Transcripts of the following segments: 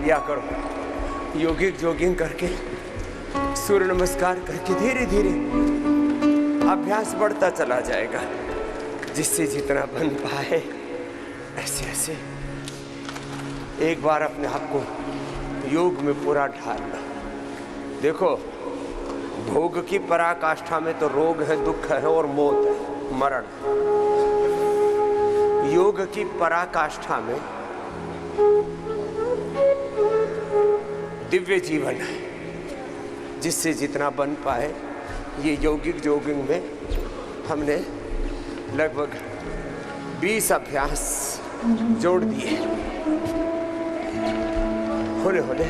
लिया करो। योगिक जॉगिंग करके, सूर्य नमस्कार करके धीरे धीरे अभ्यास बढ़ता चला जाएगा, जिससे जितना बन पाए ऐसे ऐसे एक बार अपने आप को योग में पूरा ढालना। देखो, भोग की पराकाष्ठा में तो रोग है, दुख है और मौत है, मरण। योग की पराकाष्ठा में दिव्य जीवन है, जिससे जितना बन पाए। ये यौगिक जॉगिंग में हमने लगभग 20 अभ्यास जोड़ दिए। होले होले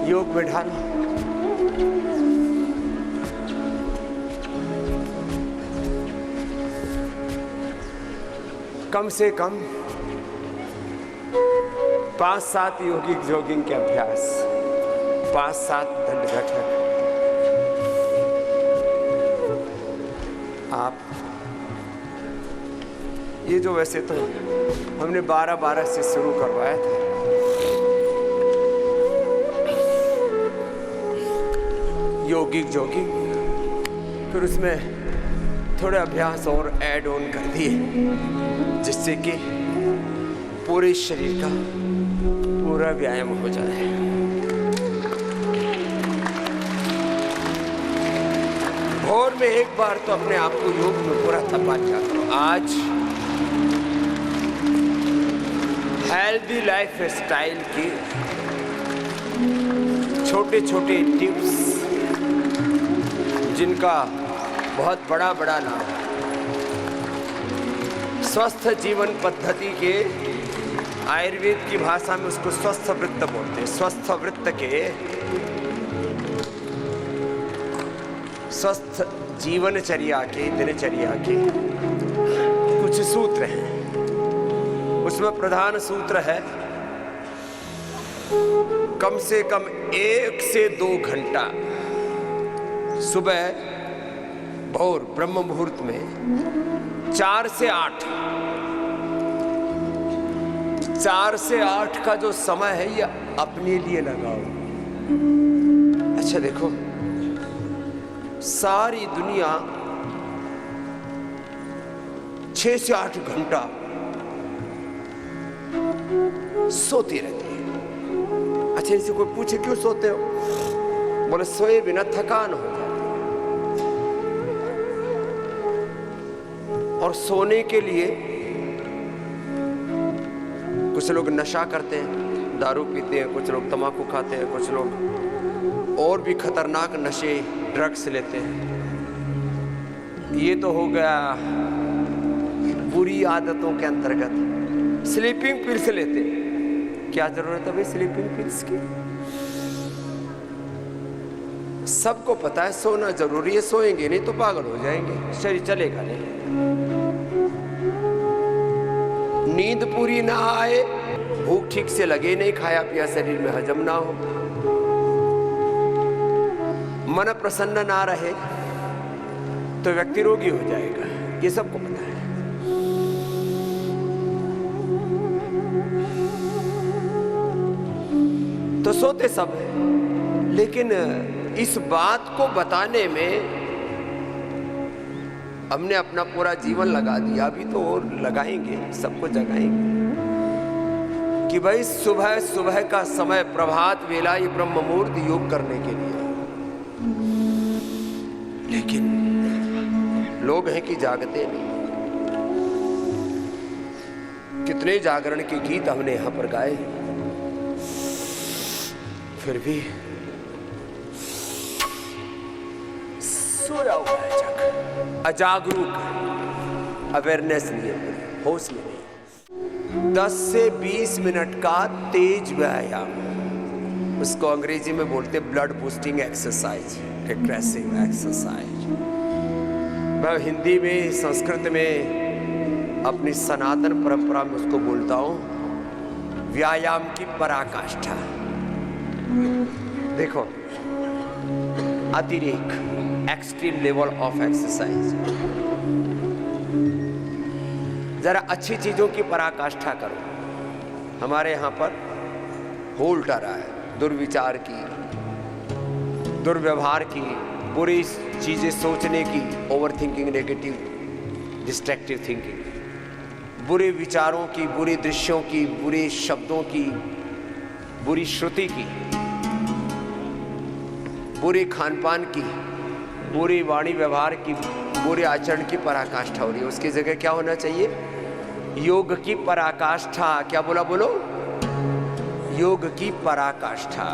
योग में ढालो। कम से कम 5-7 यौगिक जॉगिंग के अभ्यास, 5-7 दंड बैठक आप। ये जो वैसे तो हमने 12-12 से शुरू करवाया था, यौगिक जॉगिंग, फिर उसमें थोड़े अभ्यास और ऐड ऑन कर दिए, जिससे कि पूरे शरीर का पूरा व्यायाम हो जाए। भोर में एक बार तो अपने आप को योग में पूरा तपा लिया करो। आज हेल्दी लाइफ स्टाइल की छोटे छोटे टिप्स, जिनका बहुत बड़ा बड़ा लाभ। स्वस्थ जीवन पद्धति के आयुर्वेद की भाषा में उसको स्वस्थ वृत्त बोलते हैं। स्वस्थ वृत्त के, स्वस्थ जीवनचर्या के, दिनचर्या के कुछ सूत्र हैं। उसमें प्रधान सूत्र है कम से कम 1 से 2 घंटा सुबह भोर ब्रह्म मुहूर्त में 4 से 8 का जो समय है, ये अपने लिए लगाओ। अच्छा देखो, सारी दुनिया 6 से 8 घंटा सोती रहती है। अच्छा, इसे कोई पूछे क्यों सोते हो? बोले सोए बिना थकान हो जाए। और सोने के लिए कुछ लोग नशा करते हैं, दारू पीते हैं, कुछ लोग तंबाकू खाते हैं, कुछ लोग और भी खतरनाक नशे, ड्रग्स लेते हैं। ये तो हो गया बुरी आदतों के अंतर्गत। स्लीपिंग पिल्स लेते हैं। क्या जरूरत है भाई स्लीपिंग पिल्स की? सबको पता है सोना जरूरी है, सोएंगे नहीं तो पागल हो जाएंगे, शरीर चलेगा नहीं। नींद पूरी ना आए, भूख ठीक से लगे नहीं, खाया पिया शरीर में हजम ना हो, मन प्रसन्न ना रहे, तो व्यक्ति रोगी हो जाएगा। ये सबको पता है। तो सोते सब है, लेकिन इस बात को बताने में हमने अपना पूरा जीवन लगा दिया। अभी तो और लगाएंगे, सबको जगाएंगे कि भाई सुबह सुबह का समय, प्रभात वेला, ये ब्रह्म मुहूर्त योग करने के लिए। लेकिन लोग हैं कि जागते नहीं। कितने जागरण के गीत हमने यहां पर गाए, फिर भी सोया हुआ है जग, अजागरूक, अवेयरनेस नहीं है, होश में नहीं। 10 से 20 मिनट का तेज व्यायाम, उसको अंग्रेजी में बोलते ब्लड बूस्टिंग एक्सरसाइज, रिक्रेसिव एक्सरसाइज। मैं हिंदी में, संस्कृत में, अपनी सनातन परंपरा में उसको बोलता हूं व्यायाम की पराकाष्ठा। देखो, अतिरेक, एक्सट्रीम लेवल ऑफ एक्सरसाइज। जरा अच्छी चीजों की पराकाष्ठा करो। हमारे यहाँ पर होल उठा रहा है दुर्विचार की, दुर्व्यवहार की, बुरी चीजें सोचने की, over thinking, negative destructive thinking, बुरे विचारों की, बुरे दृश्यों की, बुरे शब्दों की, बुरी श्रुति की, बुरे खान पान की, बुरी वाणी व्यवहार की, बुरे आचरण की पराकाष्ठा हो रही है। उसकी जगह क्या होना चाहिए? योग की पराकाष्ठा। क्या बोला? बोलो। योग की पराकाष्ठा,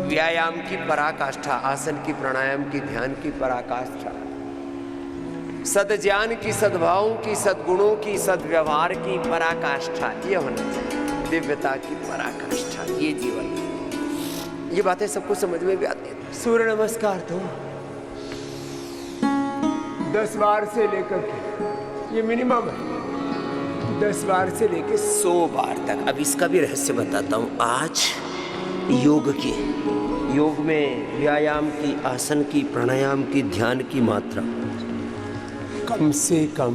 व्यायाम की पराकाष्ठा, आसन की, प्राणायाम की, ध्यान की पराकाष्ठा, सद्ज्ञान की, सद्भावों की, सद्गुणों की, सद्व्यवहार की पराकाष्ठा, ये होना चाहिए। दिव्यता की पराकाष्ठा, ये जीवन। ये बातें सबको समझ में भी आती है। सूर्य नमस्कार तो 10 बार से लेकर के, ये मिनिमम है, 10 बार से लेकर 100 बार तक। अब इसका भी रहस्य बताता हूं आज। योग में व्यायाम की, आसन की, प्राणायाम की, ध्यान की मात्रा कम से कम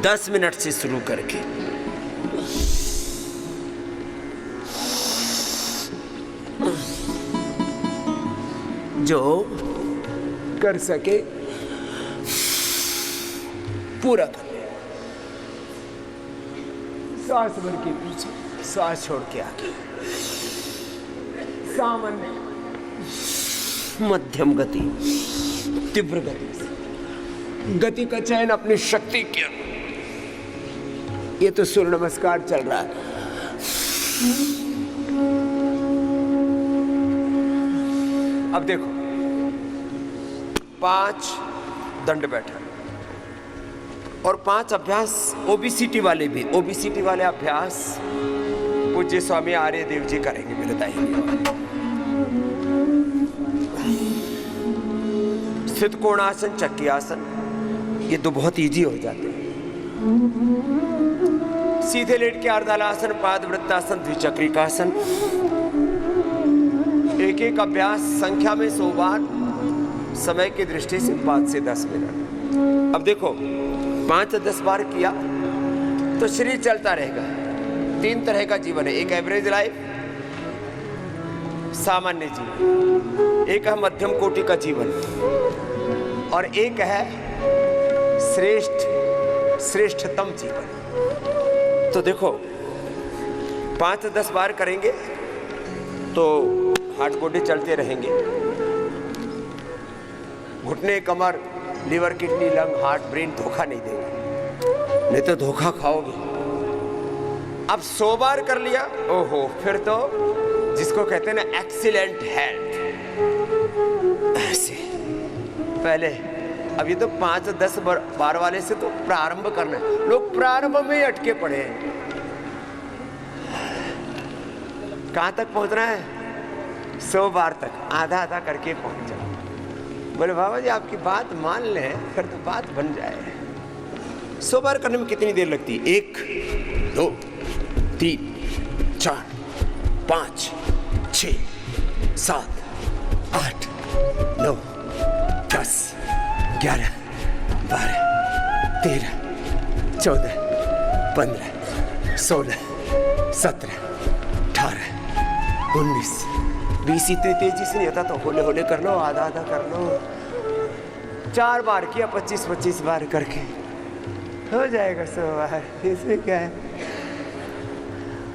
10 मिनट से शुरू करके जो कर सके पूरा कर ले। सांस भर के पीछे, सांस छोड़ के आगे, सामान्य, मध्यम गति, तीव्र गति से, गति का चयन अपनी शक्ति के। ये तो सूर्य नमस्कार चल रहा है। अब देखो, 5 दंड बैठक और 5 अभ्यास ओबीसीटी वाले भी। ओबीसीटी वाले अभ्यास पूज्य स्वामी आर्य देव जी करेंगे मेरे दाहिने। स्थित कोणासन, चक्की आसन, ये तो बहुत इजी हो जाते हैं। सीधे लेट के अर्धहलासन, पाद वृत्तासन, द्विचक्रिकासन। एक एक अभ्यास संख्या में 100 बार, समय की दृष्टि से 5 से 10 मिनट। अब देखो, 5 से 10 बार किया तो शरीर चलता रहेगा। 3 तरह का जीवन है। एक एवरेज लाइफ, सामान्य जीवन, एक है मध्यम कोटि का जीवन, और एक है श्रेष्ठतम जीवन। तो देखो, 5 से 10 बार करेंगे तो हार्ट गोडे चलते रहेंगे। घुटने, कमर, liver, kidney, lung, heart, brain धोखा नहीं देंगे, नहीं तो धोखा खाओगे। अब 100 बार कर लिया, ओहो, फिर तो जिसको कहते हैं ना एक्सीलेंट हेल्थ। ऐसे पहले, अब ये तो 5 से 10 बार वाले से तो प्रारंभ करना है। लोग प्रारंभ में ही अटके पड़े हैं। कहां तक पहुंचना है? 100 बार तक, आधा आधा करके पहुंच जाओ। बोले बाबा जी आपकी बात मान लें, फिर तो बात बन जाए। 100 बार करने में कितनी देर लगती है? 1, 2, 3, 4, 5, 6, 7, 8, 9, 10, 11, 12, 13, 14, 15, 16, 17, 18, 19, 20। इतनी तेजी से नहीं होता तो होले होले कर लो, आधा आधा कर लो। 4 बार किया, 25-25 बार करके हो जाएगा 100 बार। इसमें क्या है?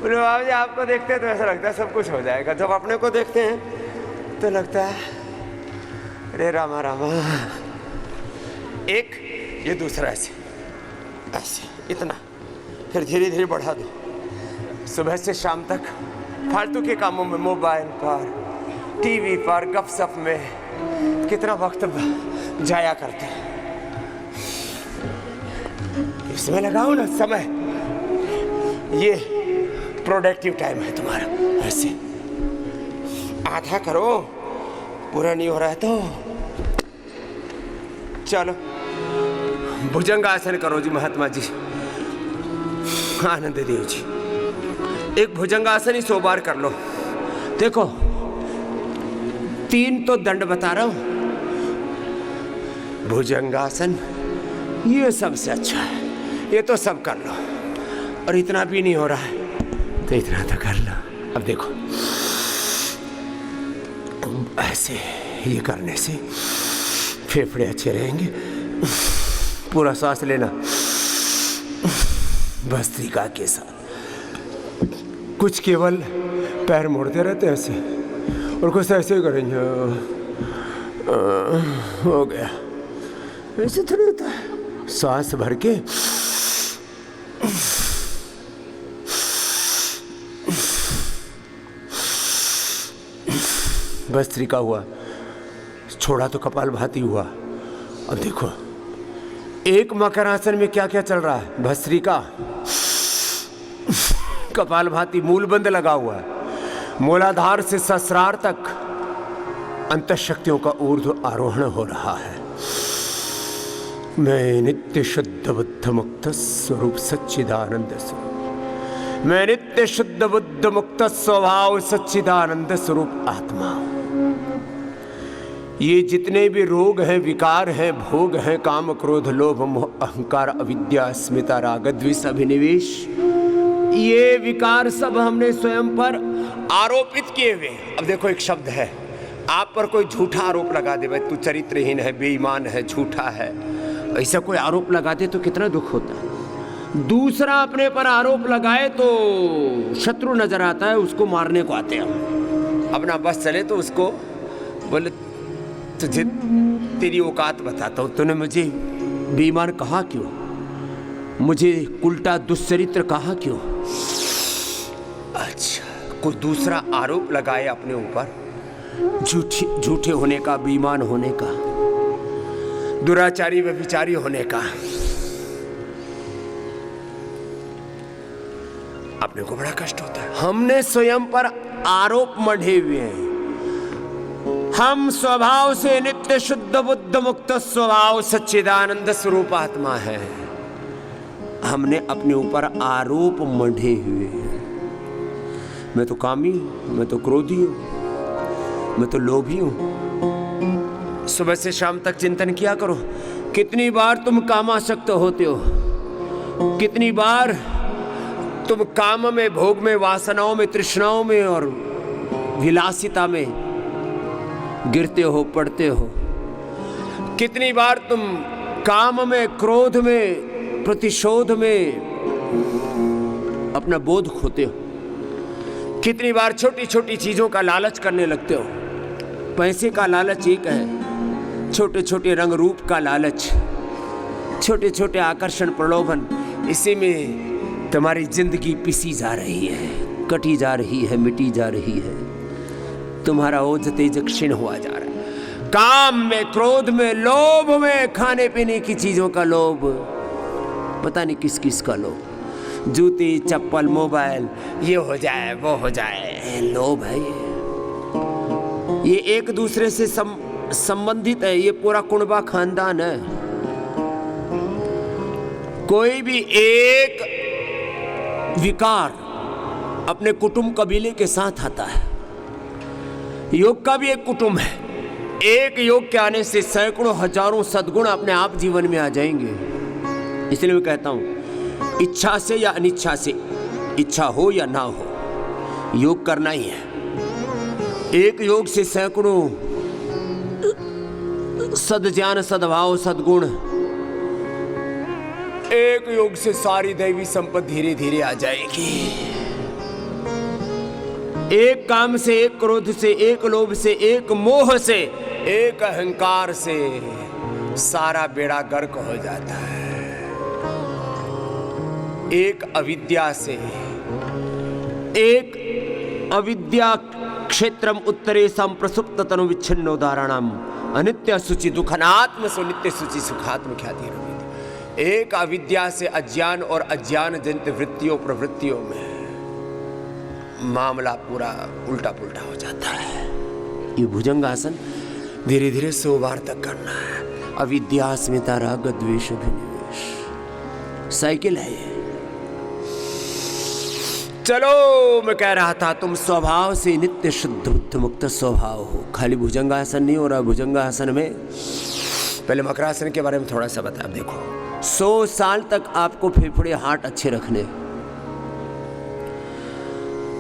बोले बाबा जी आपको देखते हैं तो ऐसा लगता है सब कुछ हो जाएगा। जब अपने को देखते हैं तो लगता है अरे रामा रामा। एक, ये दूसरा ऐसे ऐसे, इतना, फिर धीरे धीरे बढ़ा दो। सुबह से शाम तक फालतू के कामों में, मोबाइल पर, टीवी पर, गपशप में कितना वक्त जाया करते हैं। इसमें लगाओ ना समय, ये प्रोडक्टिव टाइम है तुम्हारा। ऐसे आधा करो, पूरा नहीं हो रहा है तो चलो भुजंगासन करो जी। महात्मा जी, आनंद देव जी, एक भुजंगासन ही 100 बार कर लो। देखो, 3 तो दंड बता रहा हूं। भुजंगासन ये सबसे अच्छा है, ये तो सब कर लो। और इतना भी नहीं हो रहा है तो इतना तो कर लो। अब देखो, ऐसे ये करने से फेफड़े अच्छे रहेंगे। पूरा सांस लेना भस्त्रिका के साथ। कुछ केवल पैर मोड़ते रहते हैं ऐसे, और कुछ ऐसे ही करेंगे। हो गया। ऐसे थोड़ी होता है। सांस भर के भस्त्रिका हुआ, छोड़ा तो कपालभाति हुआ। अब देखो, एक मकरासन में क्या क्या चल रहा है। भस्त्रिका, कपालभाति, मूलबंध लगा हुआ है। मूलाधार से सहस्रार तक अंतःशक्तियों का ऊर्ध्व आरोहण हो रहा है। मैं नित्य शुद्ध बुद्ध मुक्त स्वरूप सच्चिदानंद स्वरूप, मैं नित्य शुद्ध बुद्ध मुक्त स्वभाव सच्चिदानंद स्वरूप आत्मा। ये जितने भी रोग हैं, विकार हैं, भोग हैं, काम क्रोध लोभ मोह अहंकार अविद्या अस्मिता राग द्वेष अभिनिवेश, ये विकार सब हमने स्वयं पर आरोपित किए हुए। अब देखो, एक शब्द है, आप पर कोई झूठा आरोप लगा दे, भाई तू चरित्रहीन है, बेईमान है, झूठा है, ऐसा कोई आरोप लगा दे तो कितना दुख होता है। दूसरा अपने पर आरोप लगाए तो शत्रु नजर आता है, उसको मारने को आते हैं। अपना बस चले तो उसको बोले, तुझे तेरी औकात बताता हूँ, तूने मुझे बेईमान कहा क्यों, मुझे उल्टा दुश्चरित्र कहा क्यों। अच्छा, कोई दूसरा आरोप लगाए अपने ऊपर, झूठे होने का, बेईमान होने का, दुराचारी व विचारी होने का, अपने को बड़ा कष्ट होता है। हमने स्वयं पर आरोप मढ़े हुए हैं। हम स्वभाव से नित्य शुद्ध बुद्ध मुक्त स्वभाव सच्चिदानंद स्वरूप आत्मा है। हमने अपने ऊपर आरोप मढ़े हुए हैं। मैं तो कामी हूं, मैं तो क्रोधी हूं, मैं तो लोभी हूं। सुबह से शाम तक चिंतन किया करो, कितनी बार तुम कामासक्त होते हो, कितनी बार तुम काम में, भोग में, वासनाओं में, तृष्णाओं में और विलासिता में गिरते हो, पड़ते हो। कितनी बार तुम काम में, क्रोध में, प्रतिशोध में अपना बोध खोते हो। कितनी बार छोटी छोटी चीजों का लालच करने लगते हो। पैसे का लालच एक है, छोटे छोटे रंग रूप का लालच, छोटे छोटे आकर्षण, प्रलोभन, इसी में तुम्हारी जिंदगी पिसी जा रही है, कटी जा रही है, मिटी जा रही है। तुम्हारा ओज तेज क्षीण हुआ जा रहा है। काम में, क्रोध में, लोभ में, खाने पीने की चीजों का लोभ, पता नहीं किस किस का लोभ, जूती, चप्पल, मोबाइल, ये हो जाए, वो हो जाए, लोभ है ये एक दूसरे से संबंधित है। ये पूरा कुणबा खानदान है। कोई भी एक विकार अपने कुटुंब कबीले के साथ आता है। योग का भी एक कुटुंब है। एक योग के आने से सैकड़ों हजारों सद्गुण अपने आप जीवन में आ जाएंगे। इसलिए मैं कहता हूं, इच्छा से या अनिच्छा से, इच्छा हो या ना हो, योग करना ही है। एक योग से सैकड़ों सद्ज्ञान, सद्भाव, सद्गुण, एक योग से सारी दैवी संपत्ति धीरे धीरे आ जाएगी। एक काम से, एक क्रोध से, एक लोभ से, एक मोह से, एक अहंकार से सारा बेड़ा गर्क हो जाता है। एक अविद्या से, एक अविद्या क्षेत्रम उत्तरे संप्रसुप्त तनु विच्छिन्न उदाहरणम अनित्य सुचि दुखनात्म सो नित्य सुचि सुखात्म ख्याति। एक अविद्या से अज्ञान और अज्ञान जनित वृत्तियों प्रवृत्तियों में मामला पूरा उल्टा पुल्टा हो जाता है। ये भुजंगासन धीरे धीरे 100 बार तक करना है। अविद्या, अस्मिता, राग, द्वेष, अभिनिवेश, साइकिल है ये। चलो, मैं कह रहा था तुम स्वभाव से नित्य शुद्ध बुद्ध मुक्त स्वभाव हो। खाली भुजंगासन नहीं हो रहा। भुजंगासन में पहले मकरासन के बारे में थोड़ा सा बता। देखो, 100 साल तक आपको फेफड़े, हार्ट अच्छे रखने,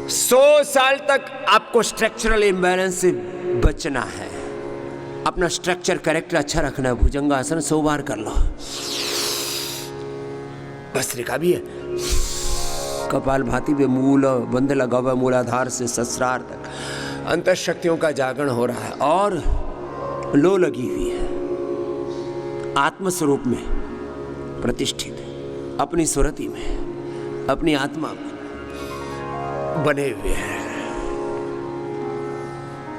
100 साल तक आपको स्ट्रक्चरल इम्बैलेंस से बचना है। अपना स्ट्रक्चर करेक्ट अच्छा रखना है। भुजंगासन 100 बार कर लो। भस्त्रिका भी है। कपाल भाती पे मूल बंध लगा हुआ, मूलाधार से सहस्रार तक अंतर शक्तियों का जागरण हो रहा है और लो लगी हुई है। आत्मस्वरूप में प्रतिष्ठित, अपनी सुरति में, अपनी आत्मा में बने हुए हैं।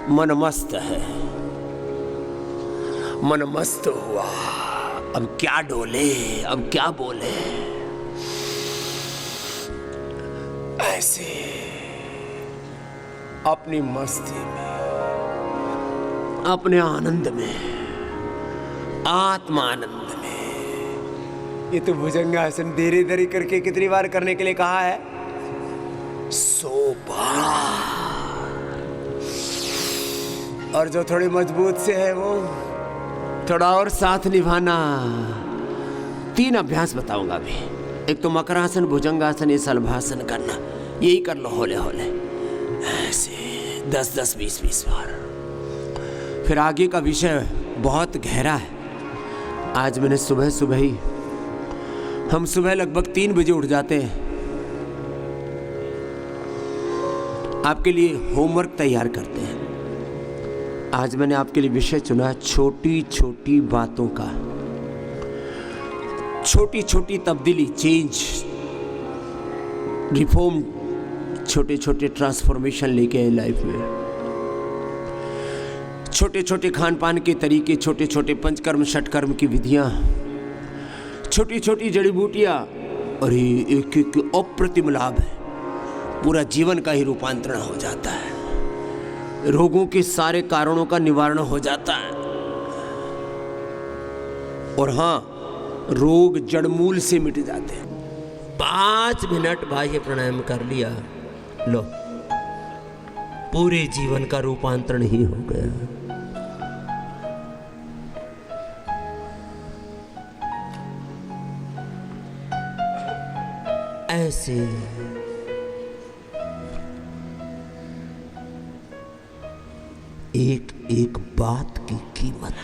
मन मस्त है, मन मस्त हुआ। अब क्या डोले, अब क्या बोले। ऐसे अपनी मस्ती में, अपने आनंद में, आत्मा आनंद में। ये तो भुजंगासन धीरे धीरे करके कितनी बार करने के लिए कहा है? 100 बार। और जो थोड़ी मजबूत से है वो थोड़ा और साथ निभाना। 3 अभ्यास बताऊंगा अभी। एक तो मकरासन, भुजंगासन, ये सलभासन करना। यही कर लो होले होले, ऐसे 10-10, 20-20 बार। फिर आगे का विषय बहुत गहरा है। आज मैंने सुबह ही, हम सुबह लगभग 3 बजे उठ जाते हैं, आपके लिए होमवर्क तैयार करते हैं। आज मैंने आपके लिए विषय चुना छोटी छोटी बातों का, छोटी छोटी तब्दीली, चेंज, रिफॉर्म, छोटे छोटे ट्रांसफॉर्मेशन लेके आए लाइफ में। छोटे छोटे खान पान के तरीके, छोटे छोटे पंचकर्म षटकर्म की विधियां, छोटी छोटी जड़ी बूटियां, और ये एक एक अप्रतिम लाभ है। पूरा जीवन का ही रूपांतरण हो जाता है। रोगों के सारे कारणों का निवारण हो जाता है। और हाँ, रोग जड़मूल से मिट जाते हैं। 5 मिनट बाह्य प्राणायाम कर लिया, लो पूरे जीवन का रूपांतरण ही हो गया। ऐसे एक एक बात की कीमत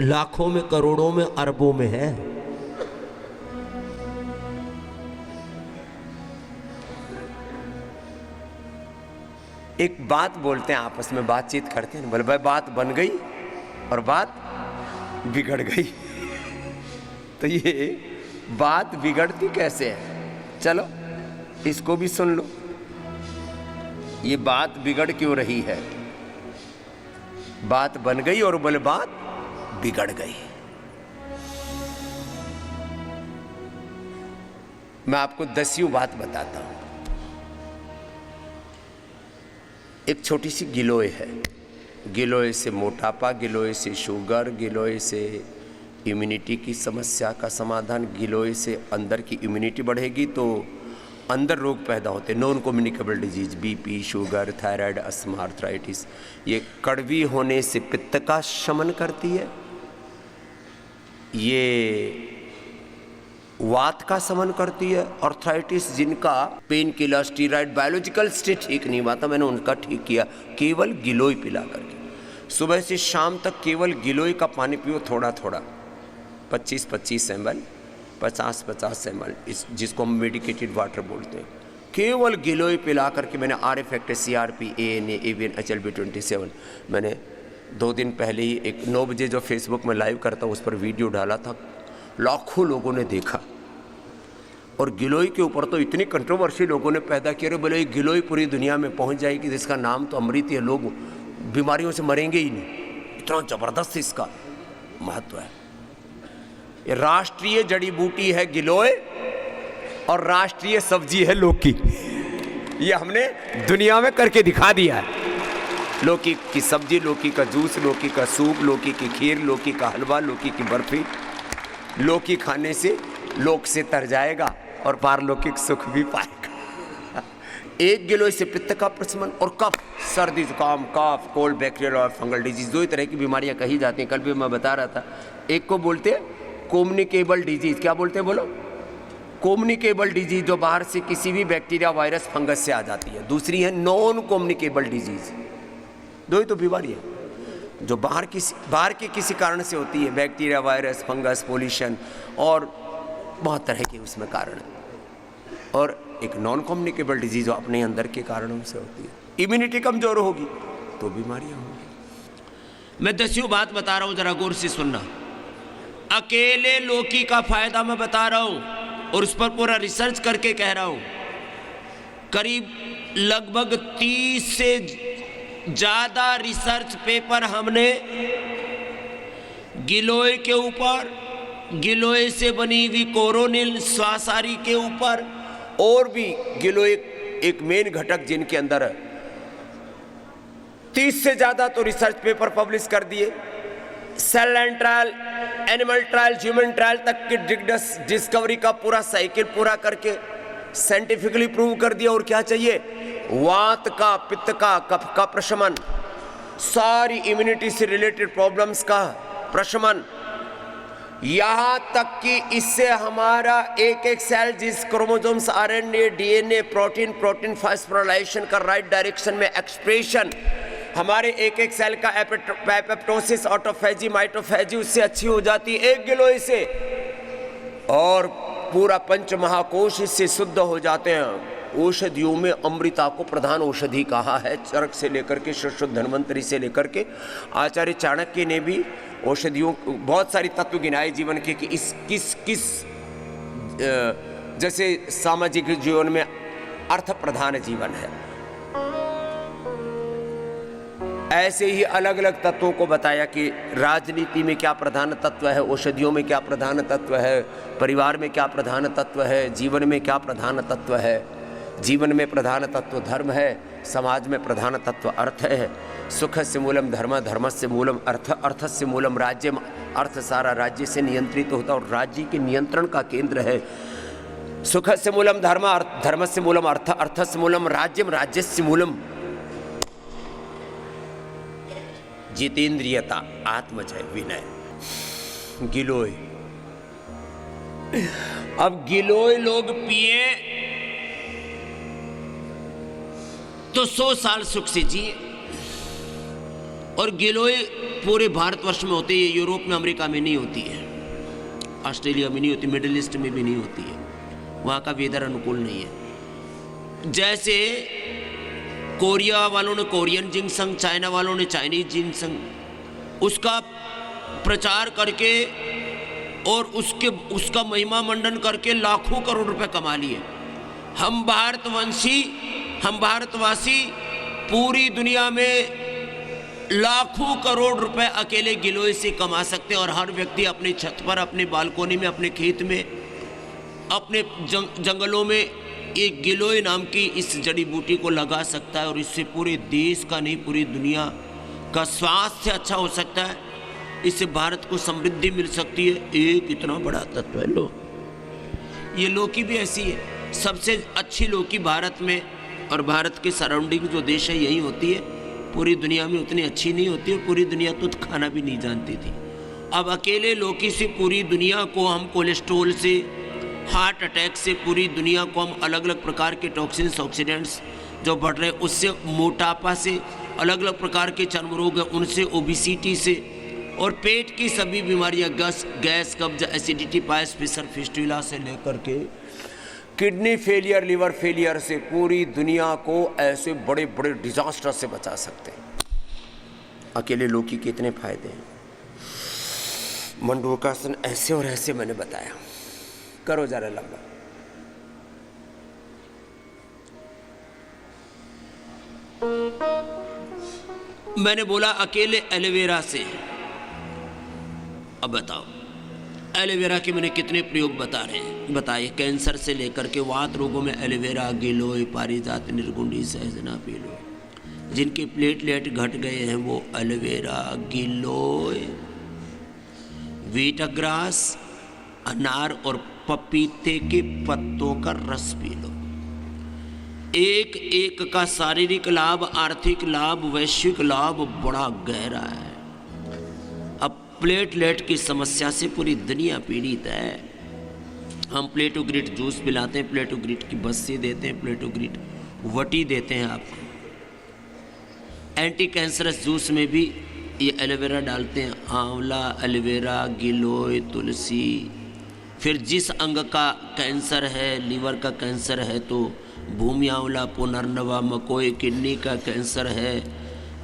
लाखों में, करोड़ों में, अरबों में है। एक बात बोलते हैं, आपस में बातचीत करते हैं, बोले भाई बात बन गई और बात बिगड़ गई। तो ये बात बिगड़ती कैसे है? चलो इसको भी सुन लो। ये बात बिगड़ क्यों रही है? बात बन गई और बोले बात बिगड़ गई। मैं आपको 10वीं बात बताता हूं। एक छोटी सी गिलोय है। गिलोय से मोटापा, गिलोय से शुगर, गिलोय से इम्यूनिटी की समस्या का समाधान। गिलोय से अंदर की इम्यूनिटी बढ़ेगी तो अंदर रोग पैदा होते, non communicable disease, BP, sugar, thyroid, asthma, arthritis. ये कड़वी होने से पित्त का शमन करती है। ये वात का शमन करती है। आर्थराइटिस जिनका pain killer, steroid, biological state ठीक नहीं हुआ था, मैंने उनका ठीक किया केवल गिलोय पिला करके। सुबह से शाम तक केवल गिलोय का पानी पियो, थोड़ा थोड़ा, 25-25 ml, 50-50 ml, जिसको हम मेडिकेटेड वाटर बोलते हैं। केवल गिलोय पिला करके मैंने RF factor, CRP, ANA, AVN, HLB27, मैंने 2 दिन पहले ही एक 9 बजे जो फेसबुक में लाइव करता हूँ उस पर वीडियो डाला था। लाखों लोगों ने देखा। और गिलोय के ऊपर तो इतनी कंट्रोवर्सी लोगों ने पैदा की, अरे बोले गिलोय पूरी दुनिया में पहुंच जाएगी, जिसका नाम तो अमृत है, लोग बीमारियों से मरेंगे ही नहीं। इतना ज़बरदस्त इसका महत्व है। ये राष्ट्रीय जड़ी बूटी है गिलोय और राष्ट्रीय सब्जी है लौकी। ये हमने दुनिया में करके दिखा दिया है। लौकी की सब्जी, लौकी का जूस, लौकी का सूप, लौकी की खीर, लौकी का हलवा, लौकी की बर्फी। लौकी खाने से लोक से तर जाएगा और पारलौकिक सुख भी पाएगा। 1 गिलोय से पित्त का प्रशमन और कफ, सर्दी, जुकाम, कफ, कोल्ड, बैक्टीरियल और फंगल डिजीज, 2 तरह की बीमारियां कही जाती हैं। कल भी मैं बता रहा था। एक को बोलते हैं कम्युनिकेबल डिजीज। क्या बोलते हैं बोलो? कम्युनिकेबल डिजीज जो बाहर से किसी भी बैक्टीरिया वायरस फंगस से आ जाती है, दूसरी है नॉन कम्युनिकेबल डिजीज। दो ही तो बीमारी है जो बाहर के किसी कारण से होती है, बैक्टीरिया वायरस फंगस पोल्यूशन और बहुत तरह के उसमें कारण है, और एक नॉन कम्युनिकेबल डिजीज जो अपने अंदर के कारणों से होती है। इम्यूनिटी कमजोर होगी तो बीमारियां होंगी। मैं 10 बात बता रहा हूं, जरा गौर से सुनना। अकेले लौकी का फायदा मैं बता रहा हूं और उस पर पूरा रिसर्च करके कह रहा हूं। करीब लगभग 30 से ज्यादा रिसर्च पेपर हमने गिलोय के ऊपर, गिलोय से बनी हुई कोरोनिल स्वासारी के ऊपर, और भी गिलोय एक मेन घटक जिनके अंदर है, 30 से ज्यादा तो रिसर्च पेपर पब्लिश कर दिए। Cell line trial, animal trial, human trial तक की डिस्कवरी का पूरा साइकिल पूरा करके साइंटिफिकली प्रूव कर दिया। और क्या चाहिए? वात का, पित्त का, कफ का प्रशमन, सारी इम्यूनिटी से रिलेटेड प्रॉब्लम्स का प्रशमन, यहां तक कि इससे हमारा एक एक सेल जिस chromosomes, RNA, DNA, protein phosphorylation का राइट डायरेक्शन में एक्सप्रेशन, हमारे एक एक सेल का एपोप्टोसिस, ऑटोफेजी, माइटोफेजी उससे अच्छी हो जाती है एक गिलोय से, और पूरा पंच महाकोश इससे शुद्ध हो जाते हैं। औषधियों में अमृता को प्रधान औषधि कहा है, चरक से लेकर के शुद्ध धन्वंतरी से लेकर के आचार्य चाणक्य ने भी औषधियों बहुत सारी तत्व गिनाए जीवन के कि इस किस जैसे सामाजिक जीवन में अर्थ प्रधान जीवन है, ऐसे ही अलग अलग तत्वों को बताया कि राजनीति में क्या प्रधान तत्व है, औषधियों में क्या प्रधान तत्व है, परिवार में क्या प्रधान तत्व है, जीवन में क्या प्रधान तत्व है। जीवन में प्रधान तत्व धर्म है, समाज में प्रधान तत्व अर्थ है। सुख से मूलम धर्म, धर्म से मूलम अर्थ, अर्थ से मूलम राज्यम, अर्थ सारा राज्य से नियंत्रित होता है और राज्य के नियंत्रण का केंद्र है। सुख से मूलम धर्म, धर्म से मूलम अर्थ, अर्थ से मूलम राज्यम, राज्य से मूलम जितेंद्रियता, आत्मजय, विनय। गिलोय, अब गिलोय लोग पिए तो 100 साल सुख से जिए, और गिलोय पूरे भारतवर्ष में होती है, यूरोप में, अमेरिका में नहीं होती है, ऑस्ट्रेलिया में नहीं होती, मिडिल ईस्ट में भी नहीं होती है, वहाँ का वेदर अनुकूल नहीं है। जैसे कोरिया वालों ने कोरियन जिनसंग, चाइना वालों ने चाइनीज जिनसंग, उसका प्रचार करके और उसका महिमा मंडन करके लाखों करोड़ रुपए कमा लिए। हम भारतवासी पूरी दुनिया में लाखों करोड़ रुपए अकेले गिलोय से कमा सकते हैं, और हर व्यक्ति अपनी छत पर, अपने बालकोनी में, अपने खेत में, अपने जंगलों में एक गिलोय नाम की इस जड़ी बूटी को लगा सकता है, और इससे पूरे देश का नहीं पूरी दुनिया का स्वास्थ्य अच्छा हो सकता है। इससे भारत को समृद्धि मिल सकती है। एक इतना बड़ा तत्व है लो। ये लौकी भी ऐसी है, सबसे अच्छी लौकी भारत में और भारत के सराउंडिंग जो देश है यही होती है, पूरी दुनिया में उतनी अच्छी नहीं होती, और पूरी दुनिया तो खाना भी नहीं जानती थी। अब अकेले लौकी से पूरी दुनिया को हम कोलेस्ट्रोल से, हार्ट अटैक से, पूरी दुनिया को हम अलग अलग प्रकार के टॉक्सिन्स, ऑक्सीडेंट्स जो बढ़ रहे हैं उससे, मोटापा से, अलग अलग प्रकार के चर्म रोग हैं उनसे, ओबिसिटी से, और पेट की सभी बीमारियां, गैस, कब्ज, एसिडिटी, पायस, फिशर, फिस्टुला से लेकर के किडनी फेलियर, लिवर फेलियर से पूरी दुनिया को ऐसे बड़े बड़े डिजास्टर से बचा सकते हैं। अकेले लौकी के इतने फायदे हैं। मंडूकासन ऐसे और ऐसे मैंने बताया। करो जरा लंबा। मैंने बोला अकेले एलोवेरा से। अब बताओ एलोवेरा के मैंने कितने प्रयोग बताए। कैंसर से लेकर के वात रोगों में एलोवेरा, गिलोय, पारिजात, निर्गुंडी, सहजना, पीलो। जिनके प्लेटलेट घट गए हैं वो एलोवेरा, गिलोय, वीटग्रास, अनार और पपीते के पत्तों का रस पी लो। एक एक का शारीरिक लाभ, आर्थिक लाभ, वैश्विक लाभ बड़ा गहरा है। अब प्लेटलेट की समस्या से पूरी दुनिया पीड़ित है। हम प्लेटोग्रिट जूस पिलाते हैं, प्लेटोग्रिट की बस्सी देते हैं, प्लेटोग्रिट वटी देते हैं आपको। एंटी कैंसरस जूस में भी ये एलोवेरा डालते हैं, आंवला, एलोवेरा, गिलोय, तुलसी। फिर जिस अंग का कैंसर है, लीवर का कैंसर है तो भूमि आंवला, पुनर्नवा, मकोई, किडनी का कैंसर है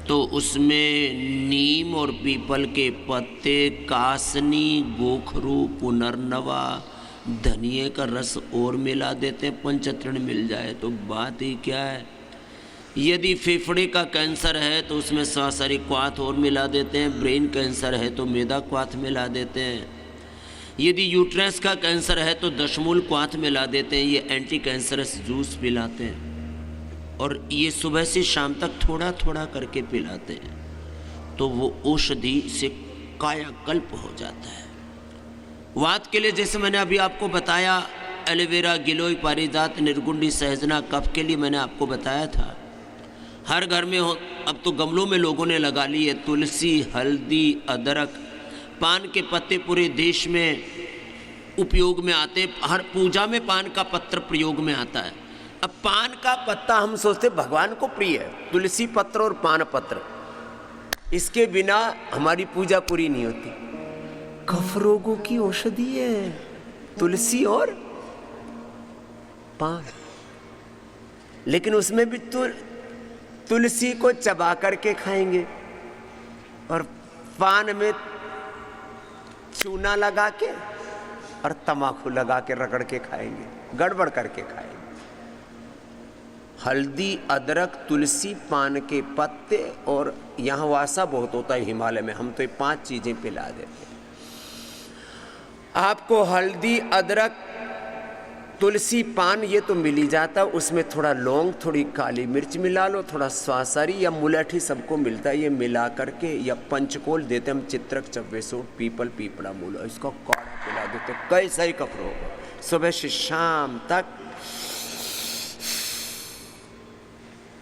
तो उसमें नीम और पीपल के पत्ते, कासनी, गोखरू, पुनर्नवा, धनिए का रस और मिला देते हैं, पंचतृण मिल जाए तो बात ही क्या है। यदि फेफड़े का कैंसर है तो उसमें सांसारी क्वाथ और मिला देते हैं, ब्रेन कैंसर है तो मैदा क्वाथ मिला देते हैं, यदि यूट्रस का कैंसर है तो दशमूल क्वाथ मिला देते हैं। ये एंटी कैंसरस जूस पिलाते हैं और ये सुबह से शाम तक थोड़ा थोड़ा करके पिलाते हैं तो वो औषधि से कायाकल्प हो जाता है। वात के लिए जैसे मैंने अभी आपको बताया, एलोवेरा, गिलोय, पारिजात, निर्गुंडी, सहजना। कफ के लिए मैंने आपको बताया था हर घर में हो, अब तो गमलों में लोगों ने लगा ली है, तुलसी, हल्दी, अदरक, पान के पत्ते पूरे देश में उपयोग में आते हैं। हर पूजा में पान का पत्र प्रयोग में आता है। अब पान का पत्ता हम सोचते भगवान को प्रिय है, तुलसी पत्र और पान पत्र, इसके बिना हमारी पूजा पूरी नहीं होती। कफ रोगों की औषधि है तुलसी और पान, लेकिन उसमें भी तुलसी को चबा करके खाएंगे और पान में चूना लगा के और तमाकू लगा के रगड़ के खाएंगे, गड़बड़ करके खाएंगे। हल्दी, अदरक, तुलसी, पान के पत्ते, और यहाँ वासा बहुत होता है हिमालय में, हम तो ये 5 चीजें पिला देते हैं आपको। हल्दी, अदरक, तुलसी, पान ये तो मिल ही जाता, उसमें थोड़ा लौंग, थोड़ी काली मिर्च मिला लो, थोड़ा स्वासारी या मुलठी, सबको मिलता है, ये मिला करके, या पंचकोल देते हम, चित्रक, चव्वेसूट, पीपल, पीपड़ा, मूला, इसको काढ़ा पिला देते, कैसा ही कफ रोग, सुबह से शाम तक